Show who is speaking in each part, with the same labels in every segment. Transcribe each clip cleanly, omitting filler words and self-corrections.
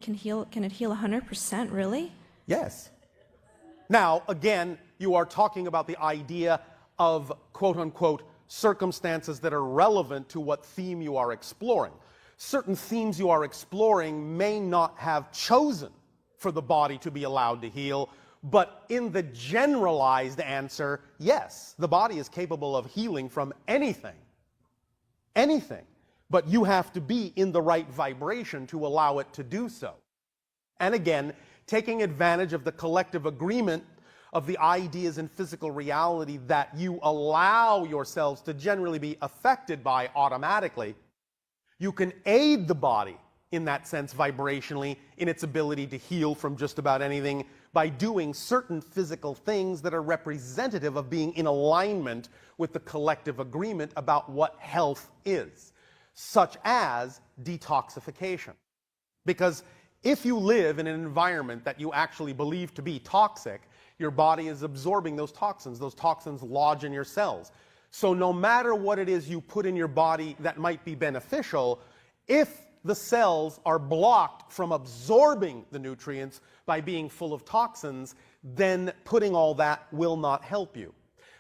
Speaker 1: can it heal 100%, really?
Speaker 2: Yes. Now, again, you are talking about the idea of quote-unquote circumstances that are relevant to what theme you are exploring. Certain themes you are exploring may not have chosen for the body to be allowed to heal, but in the generalized answer, yes, the body is capable of healing from anything. Anything. But you have to be in the right vibration to allow it to do so. And again, taking advantage of the collective agreement of the ideas in physical reality that you allow yourselves to generally be affected by automatically, you can aid the body in that sense vibrationally in its ability to heal from just about anything by doing certain physical things that are representative of being in alignment with the collective agreement about what health is, such as detoxification. Because if you live in an environment that you actually believe to be toxic, your body is absorbing those toxins. Those toxins lodge in your cells. So no matter what it is you put in your body that might be beneficial, if the cells are blocked from absorbing the nutrients by being full of toxins, then putting all that will not help you.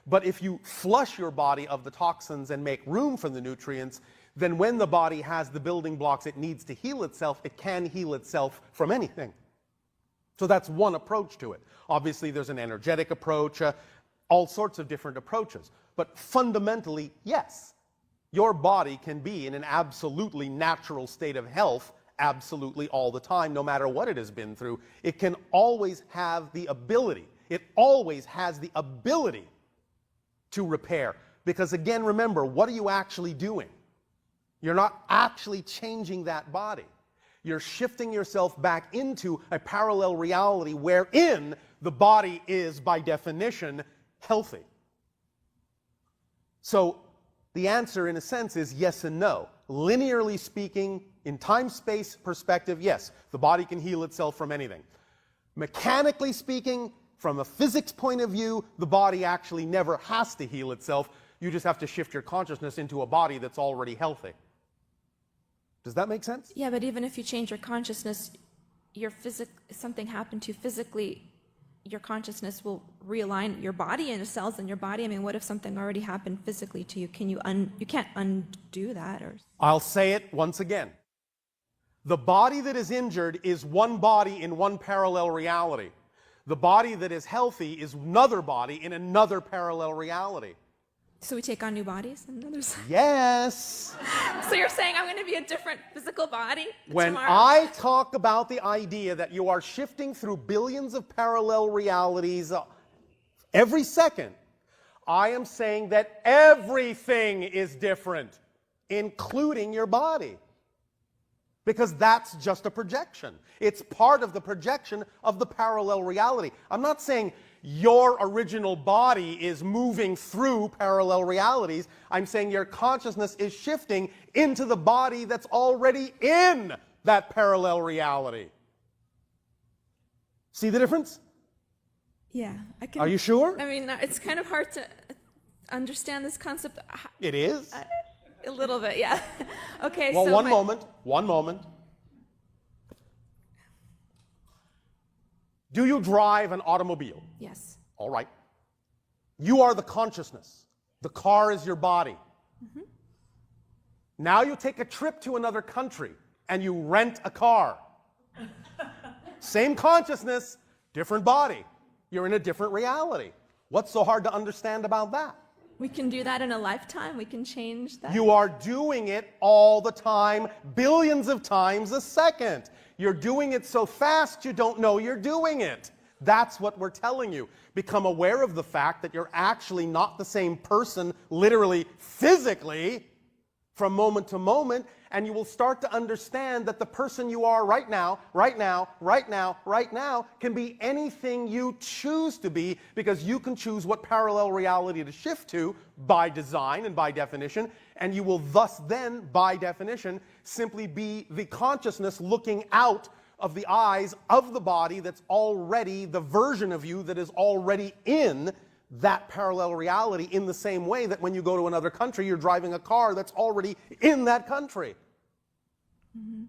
Speaker 2: But if you flush your body of the toxins and make room for the nutrients, then when the body has the building blocks it needs to heal itself, it can heal itself from anything. So that's one approach to it. Obviously, there's an energetic approach, all sorts of different approaches. But fundamentally, yes, your body can be in an absolutely natural state of health absolutely all the time, no matter what it has been through. It can always have the ability, it always has the ability to repair. Because again, remember, what are you actually doing? You're not actually changing that body. You're shifting yourself back into a parallel reality wherein the body is, by definition, healthy. So the answer, in a sense, is yes and no. Linearly speaking, in time-space perspective, yes, the body can heal itself from anything. Mechanically speaking, from a physics point of view, the body actually never has to heal itself. You just have to shift your consciousness into a body that's already healthy. Does that make sense?
Speaker 1: Yeah, but even if you change your consciousness, something happened to you physically, your consciousness will realign your body and the cells in your body. I mean, what if something already happened physically to you? You can't undo that. Or
Speaker 2: I'll say it once again. The body that is injured is one body in one parallel reality. The body that is healthy is another body in another parallel reality.
Speaker 1: So we take on new bodies and others?
Speaker 2: Yes.
Speaker 1: So you're saying I'm going to be a different physical body
Speaker 2: When
Speaker 1: tomorrow?
Speaker 2: I talk about the idea that you are shifting through billions of parallel realities every second, I am saying that everything is different, including your body. Because that's just a projection. It's part of the projection of the parallel reality. I'm not saying your original body is moving through parallel realities. I'm saying your consciousness is shifting into the body that's already in that parallel reality. See the difference?
Speaker 1: Yeah.
Speaker 2: Are you sure?
Speaker 1: I mean, it's kind of hard to understand this concept.
Speaker 2: It is?
Speaker 1: A little bit, yeah. Okay,
Speaker 2: well,
Speaker 1: so
Speaker 2: one moment. Do you drive an automobile?
Speaker 1: Yes.
Speaker 2: All right. You are the consciousness. The car is your body. Mm-hmm. Now you take a trip to another country and you rent a car. Same consciousness, different body. You're in a different reality. What's so hard to understand about that?
Speaker 1: We can do that in a lifetime. We can change that.
Speaker 2: You are doing it all the time, billions of times a second. You're doing it so fast you don't know you're doing it. That's what we're telling you. Become aware of the fact that you're actually not the same person, literally, physically, from moment to moment, and you will start to understand that the person you are right now, can be anything you choose to be, because you can choose what parallel reality to shift to by design and by definition, and you will thus then, by definition, simply be the consciousness looking out of the eyes of the body that's already the version of you that is already in that parallel reality, in the same way that when you go to another country, you're driving a car that's already in that country.
Speaker 1: Mm-hmm.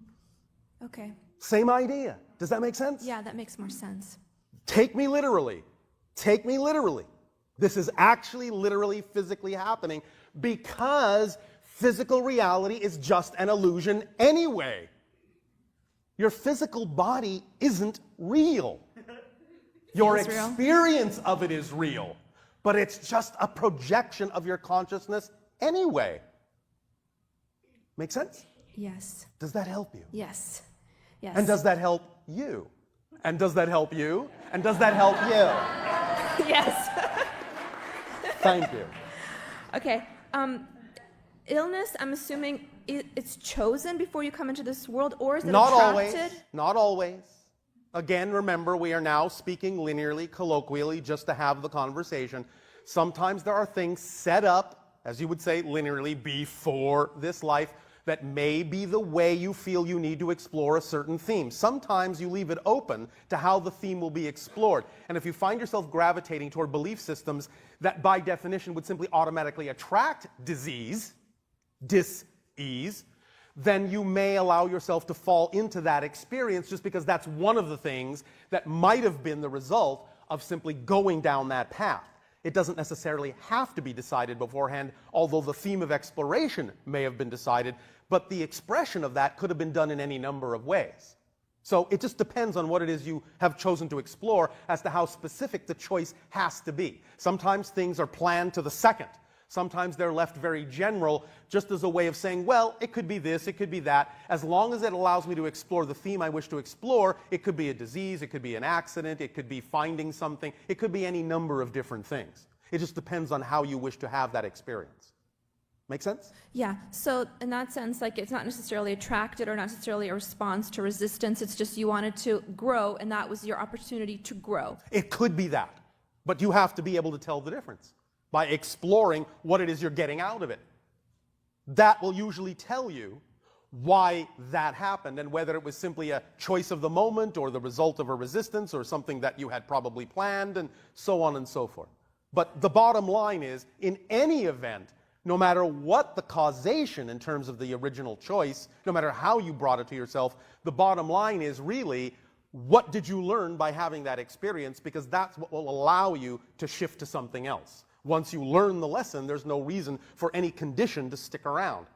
Speaker 1: Okay.
Speaker 2: Same idea. Does that make sense?
Speaker 1: Yeah, that makes more sense.
Speaker 2: Take me literally. Take me literally. This is actually literally physically happening because physical reality is just an illusion anyway. Your physical body isn't real. Your
Speaker 1: It is real.
Speaker 2: experience of it is real, but it's just a projection of your consciousness anyway. Make sense?
Speaker 1: Yes.
Speaker 2: Does that help you?
Speaker 1: Yes. Yes.
Speaker 2: And does that help you? And does that help you? And does that help you?
Speaker 1: Yes.
Speaker 2: Thank you.
Speaker 1: Okay. Illness, I'm assuming it's chosen before you come into this world, or is it
Speaker 2: Not
Speaker 1: attracted?
Speaker 2: always. Not always. Again, remember, we are now speaking linearly, colloquially, just to have the conversation. Sometimes there are things set up, as you would say, linearly, before this life, that may be the way you feel you need to explore a certain theme. Sometimes you leave it open to how the theme will be explored. And if you find yourself gravitating toward belief systems that by definition would simply automatically attract disease, dis-ease, then you may allow yourself to fall into that experience just because that's one of the things that might have been the result of simply going down that path. It doesn't necessarily have to be decided beforehand, although the theme of exploration may have been decided, but the expression of that could have been done in any number of ways. So it just depends on what it is you have chosen to explore as to how specific the choice has to be. Sometimes things are planned to the second. Sometimes they're left very general, just as a way of saying, well, it could be this, it could be that. As long as it allows me to explore the theme I wish to explore, it could be a disease, it could be an accident, it could be finding something, it could be any number of different things. It just depends on how you wish to have that experience. Make sense?
Speaker 1: Yeah. So in that sense, like, it's not necessarily attracted or not necessarily a response to resistance. It's just you wanted to grow, and that was your opportunity to grow.
Speaker 2: It could be that, but you have to be able to tell the difference by exploring what it is you're getting out of it. That will usually tell you why that happened and whether it was simply a choice of the moment or the result of a resistance or something that you had probably planned, and so on and so forth. But the bottom line is, in any event, no matter what the causation in terms of the original choice, no matter how you brought it to yourself, the bottom line is really, what did you learn by having that experience? Because that's what will allow you to shift to something else. Once you learn the lesson, there's no reason for any condition to stick around.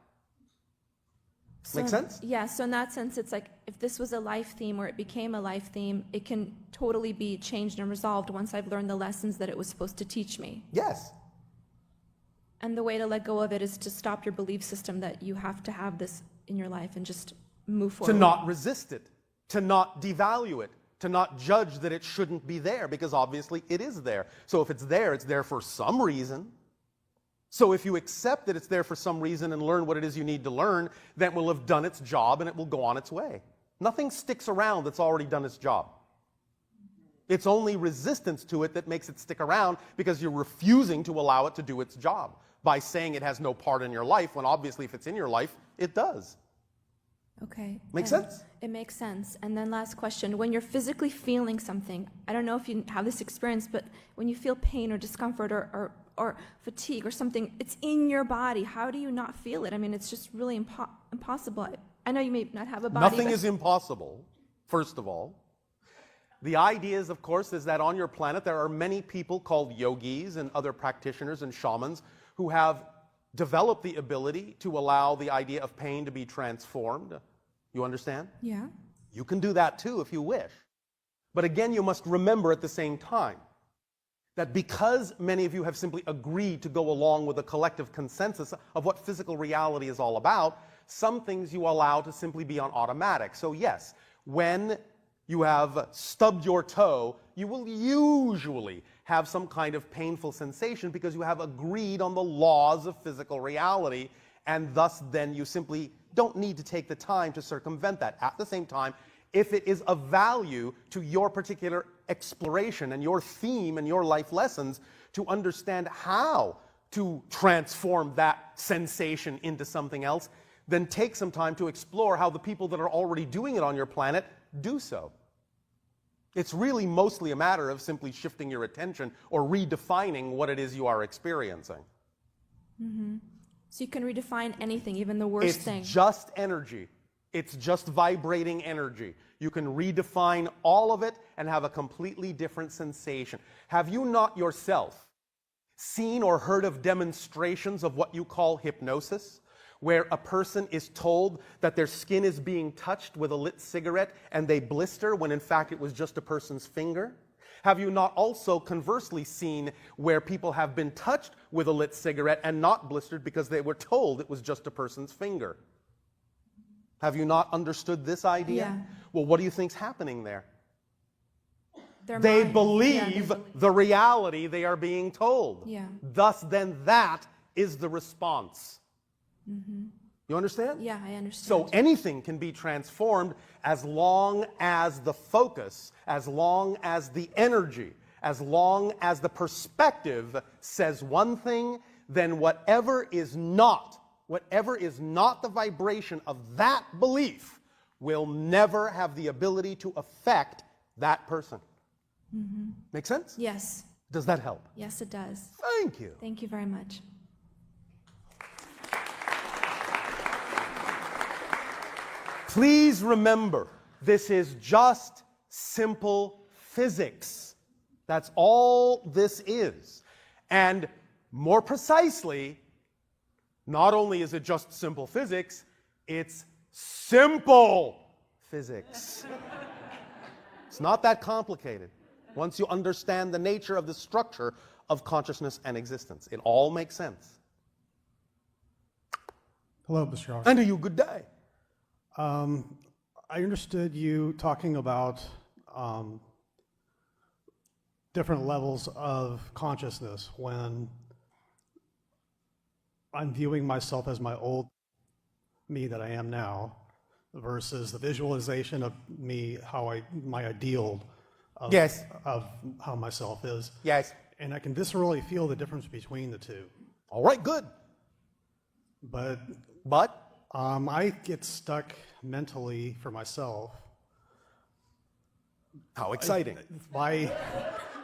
Speaker 2: Make sense?
Speaker 1: Yeah, so in that sense, it's like, if this was a life theme or it became a life theme, it can totally be changed and resolved once I've learned the lessons that it was supposed to teach me.
Speaker 2: Yes.
Speaker 1: And the way to let go of it is to stop your belief system that you have to have this in your life and just move forward.
Speaker 2: To not resist it, to not devalue it, to not judge that it shouldn't be there, because obviously it is there. So if it's there for some reason. So if you accept that it's there for some reason and learn what it is you need to learn, then it will have done its job and it will go on its way. Nothing sticks around that's already done its job. It's only resistance to it that makes it stick around, because you're refusing to allow it to do its job by saying it has no part in your life, when obviously if it's in your life, it does.
Speaker 1: Okay.
Speaker 2: Make sense?
Speaker 1: It makes sense. And then last question, when you're physically feeling something, I don't know if you have this experience, but when you feel pain or discomfort or fatigue or something, it's in your body. How do you not feel it? I mean, it's just really impossible. I know you may not have a body.
Speaker 2: Nothing is impossible, first of all. The idea is, of course, is that on your planet there are many people called yogis and other practitioners and shamans who have developed the ability to allow the idea of pain to be transformed. You understand?
Speaker 1: Yeah.
Speaker 2: You can do that too if you wish. But again, you must remember at the same time that because many of you have simply agreed to go along with a collective consensus of what physical reality is all about, some things you allow to simply be on automatic. So yes, when you have stubbed your toe, you will usually have some kind of painful sensation because you have agreed on the laws of physical reality, and thus then you simply don't need to take the time to circumvent that. At the same time, if it is of value to your particular exploration and your theme and your life lessons to understand how to transform that sensation into something else, then take some time to explore how the people that are already doing it on your planet do so. It's really mostly a matter of simply shifting your attention or redefining what it is you are experiencing.
Speaker 1: Mm-hmm. So you can redefine anything, even the worst thing.
Speaker 2: It's just energy. It's just vibrating energy. you can redefine all of it and have a completely different sensation. Have you not yourself seen or heard of demonstrations of what you call hypnosis, where a person is told that their skin is being touched with a lit cigarette and they blister when in fact it was just a person's finger? Have you not also conversely seen where people have been touched with a lit cigarette and not blistered because they were told it was just a person's finger? Have you not understood this idea?
Speaker 1: Yeah.
Speaker 2: Well, what do you think's happening there?
Speaker 1: Their
Speaker 2: They
Speaker 1: mind.
Speaker 2: believe
Speaker 1: Yeah, they believe.
Speaker 2: the reality they are being told.
Speaker 1: Yeah.
Speaker 2: Thus, then that is the response. You understand?
Speaker 1: Yeah, I understand.
Speaker 2: So anything can be transformed as long as the focus, as long as the energy, as long as the perspective says one thing, then whatever is not the vibration of that belief will never have the ability to affect that person. Make sense?
Speaker 1: Yes.
Speaker 2: Does that help?
Speaker 1: Yes, it does.
Speaker 2: Thank you.
Speaker 1: Thank you very much.
Speaker 2: Please remember, this is just simple physics. That's all this is. And more precisely, not only is it just simple physics, it's simple physics. It's not that complicated. Once you understand the nature of the structure of consciousness and existence, it all makes sense.
Speaker 3: Hello, Bashar.
Speaker 2: And to you, good day.
Speaker 3: I understood you talking about different levels of consciousness when I'm viewing myself as my old me that I am now versus the visualization of me, my ideal of,
Speaker 2: Yes.
Speaker 3: of how myself is.
Speaker 2: Yes.
Speaker 3: And I can viscerally feel the difference between the two.
Speaker 2: All right, good.
Speaker 3: But I get stuck mentally for myself
Speaker 2: How exciting.
Speaker 3: by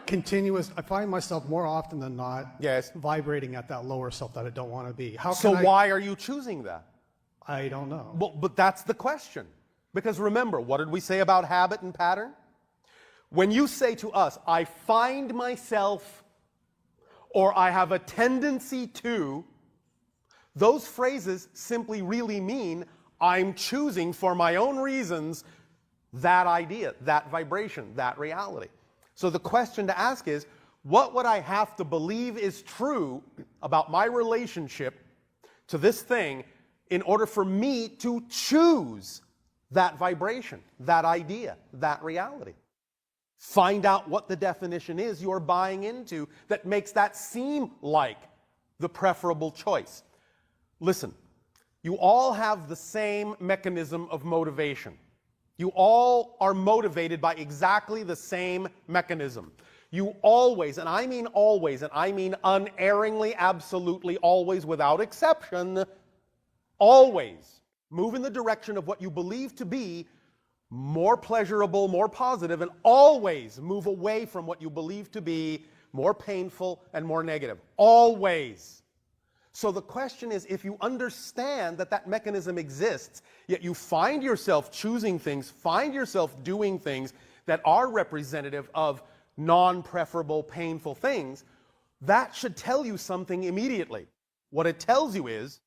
Speaker 3: I find myself more often than not
Speaker 2: Yes.
Speaker 3: vibrating at that lower self that I don't want to be.
Speaker 2: So why are you choosing that?
Speaker 3: I don't know.
Speaker 2: Well, but that's the question. Because remember, what did we say about habit and pattern? When you say to us, I find myself, or I have a tendency to, those phrases simply really mean I'm choosing for my own reasons that idea, that vibration, that reality. So the question to ask is, what would I have to believe is true about my relationship to this thing in order for me to choose that vibration, that idea, that reality? Find out what the definition is you're buying into that makes that seem like the preferable choice. Listen, you all have the same mechanism of motivation. You all are motivated by exactly the same mechanism. You always, and I mean always, and I mean unerringly, absolutely, always, without exception, always move in the direction of what you believe to be more pleasurable, more positive, and always move away from what you believe to be more painful and more negative. Always. So the question is, if you understand that that mechanism exists, yet you find yourself choosing things, find yourself doing things that are representative of non-preferable, painful things, that should tell you something immediately. What it tells you is,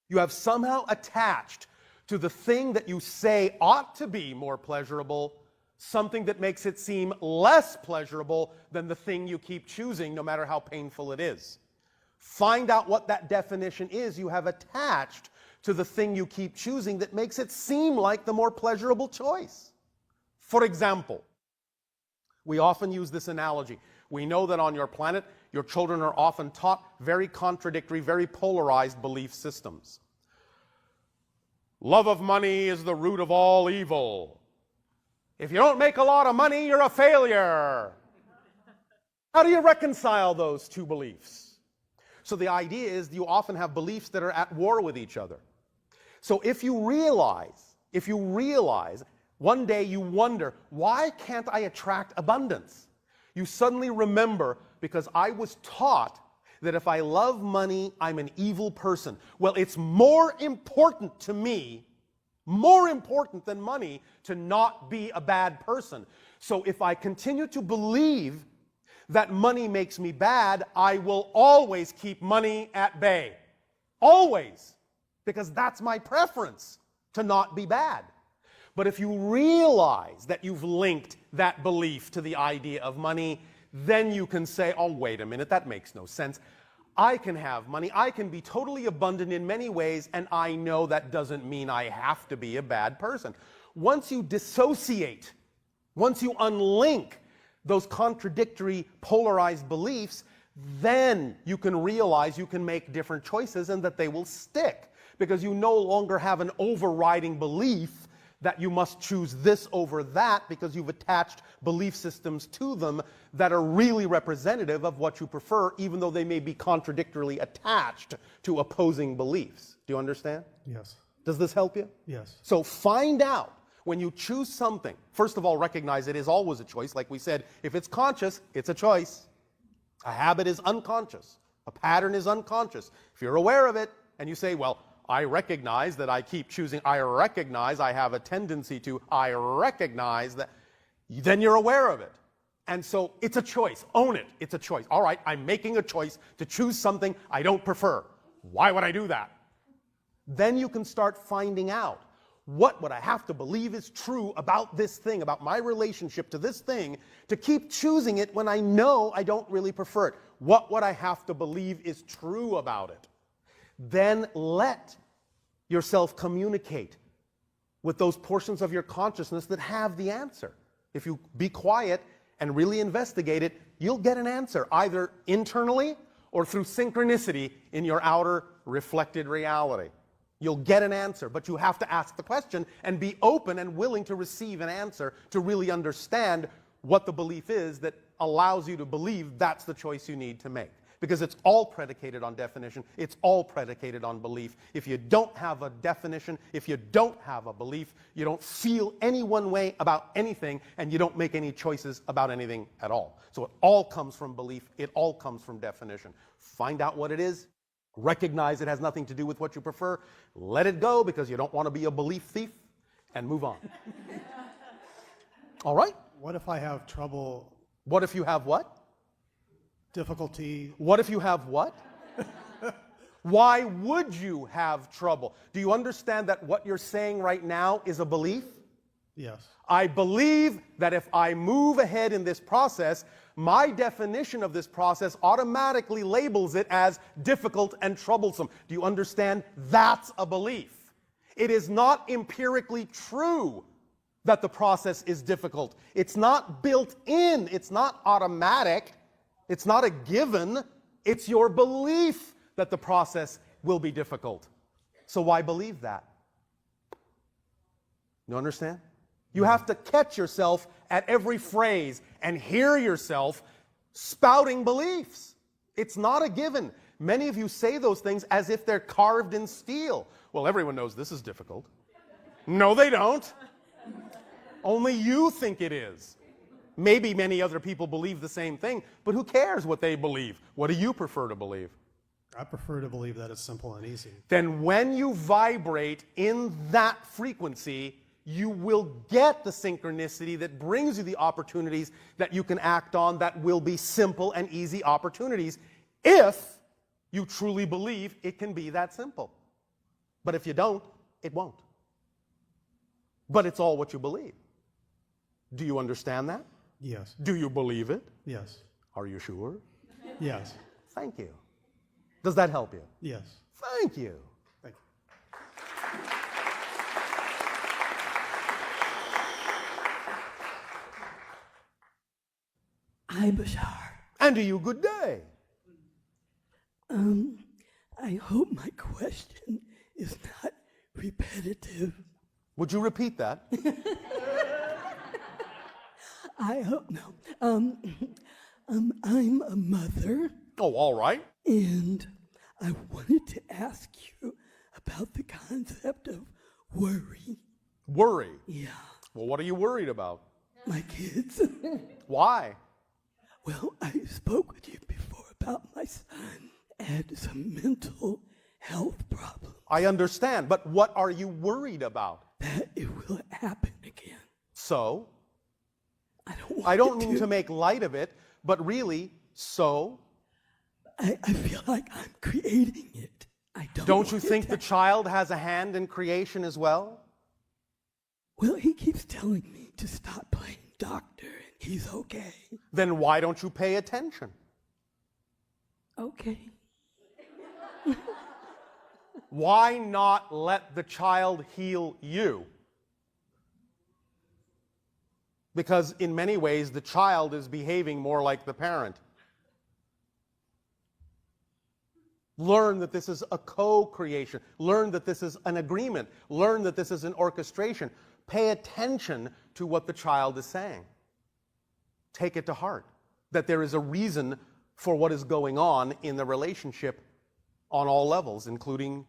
Speaker 2: you have somehow attached to the thing that you say ought to be more pleasurable, something that makes it seem less pleasurable than the thing you keep choosing, no matter how painful it is. Find out what that definition is you have attached to the thing you keep choosing that makes it seem like the more pleasurable choice. For example, we often use this analogy. We know that on your planet, your children are often taught very contradictory, very polarized belief systems. Love of money is the root of all evil. If you don't make a lot of money, you're a failure. How do you reconcile those two beliefs? So the idea is you often have beliefs that are at war with each other. So if you realize, one day you wonder, why can't I attract abundance? You suddenly remember, because I was taught that if I love money, I'm an evil person. Well, it's more important to me More important than money to not be a bad person. So if I continue to believe that money makes me bad, I will always keep money at bay. Always. Because that's my preference, to not be bad. But if you realize that you've linked that belief to the idea of money, then you can say, oh, wait a minute, that makes no sense. I can have money, I can be totally abundant in many ways, and I know that doesn't mean I have to be a bad person. Once you dissociate, once you unlink those contradictory, polarized beliefs, then you can realize you can make different choices and that they will stick. Because you no longer have an overriding belief that you must choose this over that, because you've attached belief systems to them that are really representative of what you prefer, even though they may be contradictorily attached to opposing beliefs. Do you understand?
Speaker 3: Yes.
Speaker 2: Does this help you?
Speaker 3: Yes.
Speaker 2: So find out when you choose something. First of all, recognize it is always a choice. Like we said, if it's conscious, it's a choice. A habit is unconscious. A pattern is unconscious. If you're aware of it and you say, well, I recognize that I keep choosing, I recognize I have a tendency to, I recognize that, then you're aware of it. And so it's a choice. Own it. It's a choice. All right, I'm making a choice to choose something I don't prefer. Why would I do that? Then you can start finding out what would I have to believe is true about this thing, about my relationship to this thing, to keep choosing it when I know I don't really prefer it. What would I have to believe is true about it? Then let yourself communicate with those portions of your consciousness that have the answer. If you be quiet and really investigate it, you'll get an answer, either internally or through synchronicity in your outer reflected reality. You'll get an answer, but you have to ask the question and be open and willing to receive an answer to really understand what the belief is that allows you to believe that's the choice you need to make. Because it's all predicated on definition. It's all predicated on belief. If you don't have a definition, if you don't have a belief, you don't feel any one way about anything, and you don't make any choices about anything at all. So it all comes from belief. It all comes from definition. Find out what it is. Recognize it has nothing to do with what you prefer. Let it go because you don't want to be a belief thief, and move on. All right?
Speaker 3: What if I have trouble?
Speaker 2: What if you have what?
Speaker 3: Difficulty.
Speaker 2: What if you have what? Why would you have trouble? Do you understand that what you're saying right now is a belief?
Speaker 3: Yes.
Speaker 2: I believe that if I move ahead in this process, my definition of this process automatically labels it as difficult and troublesome. Do you understand? That's a belief. It is not empirically true that the process is difficult. It's not built in. It's not automatic. It's not a given. It's your belief that the process will be difficult. So why believe that? You understand? You have to catch yourself at every phrase and hear yourself spouting beliefs. It's not a given. Many of you say those things as if they're carved in steel. Well, everyone knows this is difficult. No, they don't. Only you think it is. Maybe many other people believe the same thing, but who cares what they believe? What do you prefer to believe?
Speaker 3: I prefer to believe that it's simple and easy.
Speaker 2: Then when you vibrate in that frequency, you will get the synchronicity that brings you the opportunities that you can act on that will be simple and easy opportunities if you truly believe it can be that simple. But if you don't, it won't. But it's all what you believe. Do you understand that?
Speaker 3: Yes.
Speaker 2: Do you believe it?
Speaker 3: Yes.
Speaker 2: Are you sure?
Speaker 3: Yes.
Speaker 2: Thank you. Does that help you?
Speaker 3: Yes.
Speaker 2: Thank you.
Speaker 3: Thank you.
Speaker 4: Hi, Bashar.
Speaker 2: And to you, good day.
Speaker 4: I hope my question is not repetitive.
Speaker 2: Would you repeat that?
Speaker 4: I hope no. I'm a mother,
Speaker 2: Oh, all right.
Speaker 4: and I wanted to ask you about the concept of worry.
Speaker 2: Worry.
Speaker 4: Yeah,
Speaker 2: Well, what are you worried about?
Speaker 4: my kids.
Speaker 2: Why?
Speaker 4: Well, I spoke with you before about my son had some mental health problems.
Speaker 2: I understand, but what are you worried about?
Speaker 4: that it will happen again.
Speaker 2: So?
Speaker 4: I don't want
Speaker 2: mean to make light of it, but really, so?
Speaker 4: I feel like I'm creating it. I don't
Speaker 2: Don't you
Speaker 4: want it
Speaker 2: think
Speaker 4: to
Speaker 2: the child has a hand in creation as well?
Speaker 4: Well, he keeps telling me to stop playing doctor, and he's okay.
Speaker 2: Then why don't you pay attention?
Speaker 4: Okay.
Speaker 2: Why not let the child heal you? Because in many ways, the child is behaving more like the parent. Learn that this is a co-creation. Learn that this is an agreement. Learn that this is an orchestration. Pay attention to what the child is saying. Take it to heart, that there is a reason for what is going on in the relationship on all levels, including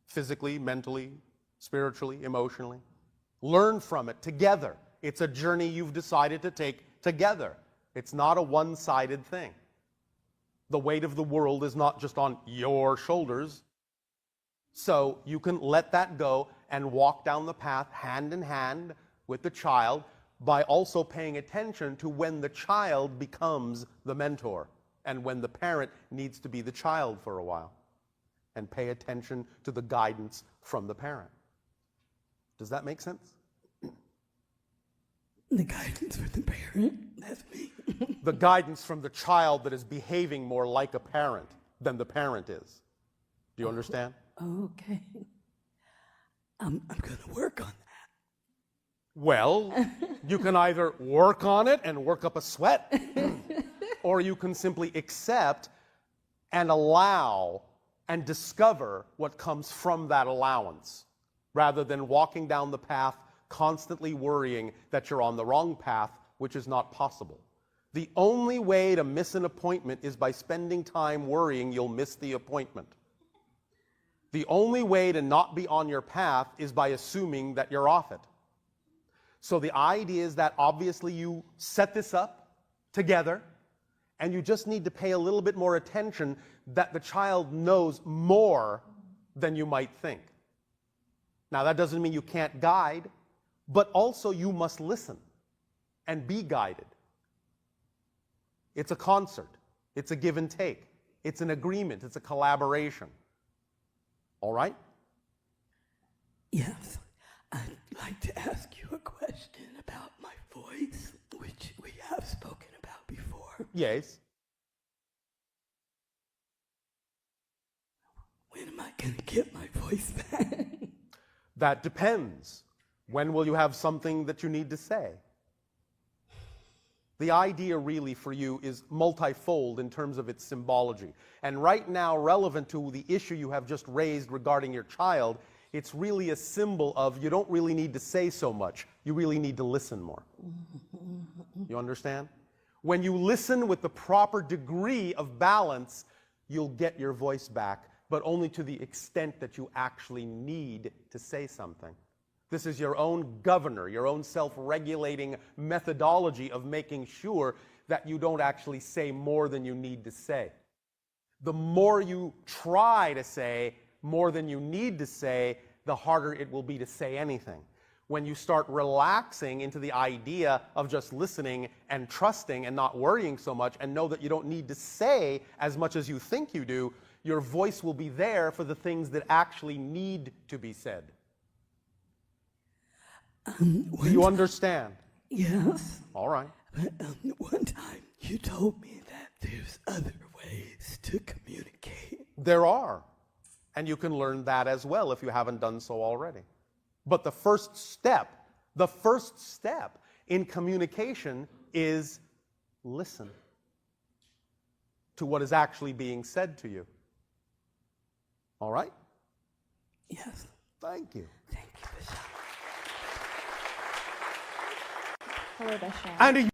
Speaker 2: physically, mentally, spiritually, emotionally. Learn from it together. It's a journey you've decided to take together. It's not a one-sided thing. The weight of the world is not just on your shoulders. So you can let that go and walk down the path hand in hand with the child by also paying attention to when the child becomes the mentor and when the parent needs to be the child for a while, and pay attention to the guidance from the parent. Does that make sense?
Speaker 4: The guidance for the parent, that's me.
Speaker 2: The guidance from the child that is behaving more like a parent than the parent is. Do you understand?
Speaker 4: Okay. I'm going to work on that.
Speaker 2: Well, you can either work on it and work up a sweat, or you can simply accept and allow and discover what comes from that allowance, rather than walking down the path constantly worrying that you're on the wrong path, which is not possible. The only way to miss an appointment is by spending time worrying you'll miss the appointment. The only way to not be on your path is by assuming that you're off it. So the idea is that obviously you set this up together, and you just need to pay a little bit more attention that the child knows more than you might think. Now, that doesn't mean you can't guide, but also you must listen and be guided. It's a concert. It's a give and take. It's an agreement. It's a collaboration. All right?
Speaker 4: Yes. I'd like to ask you a question about my voice, which we have spoken about before.
Speaker 2: Yes.
Speaker 4: When am I going to get my voice back?
Speaker 2: That depends. When will you have something that you need to say? The idea really for you is multifold in terms of its symbology. And right now, relevant to the issue you have just raised regarding your child, it's really a symbol of you don't really need to say so much. You really need to listen more. You understand? When you listen with the proper degree of balance, you'll get your voice back, but only to the extent that you actually need to say something. This is your own governor, your own self-regulating methodology of making sure that you don't actually say more than you need to say. The more you try to say more than you need to say, the harder it will be to say anything. When you start relaxing into the idea of just listening and trusting and not worrying so much, and know that you don't need to say as much as you think you do, your voice will be there for the things that actually need to be said. Do you understand?
Speaker 4: Yes.
Speaker 2: All right.
Speaker 4: But one time you told me that there's other ways to communicate.
Speaker 2: There are. And you can learn that as well if you haven't done so already. But the first step in communication is listen to what is actually being said to you. All right?
Speaker 4: Yes.
Speaker 2: Thank you.
Speaker 4: Thank you, Bashar.
Speaker 1: Hello, Bashar.
Speaker 2: And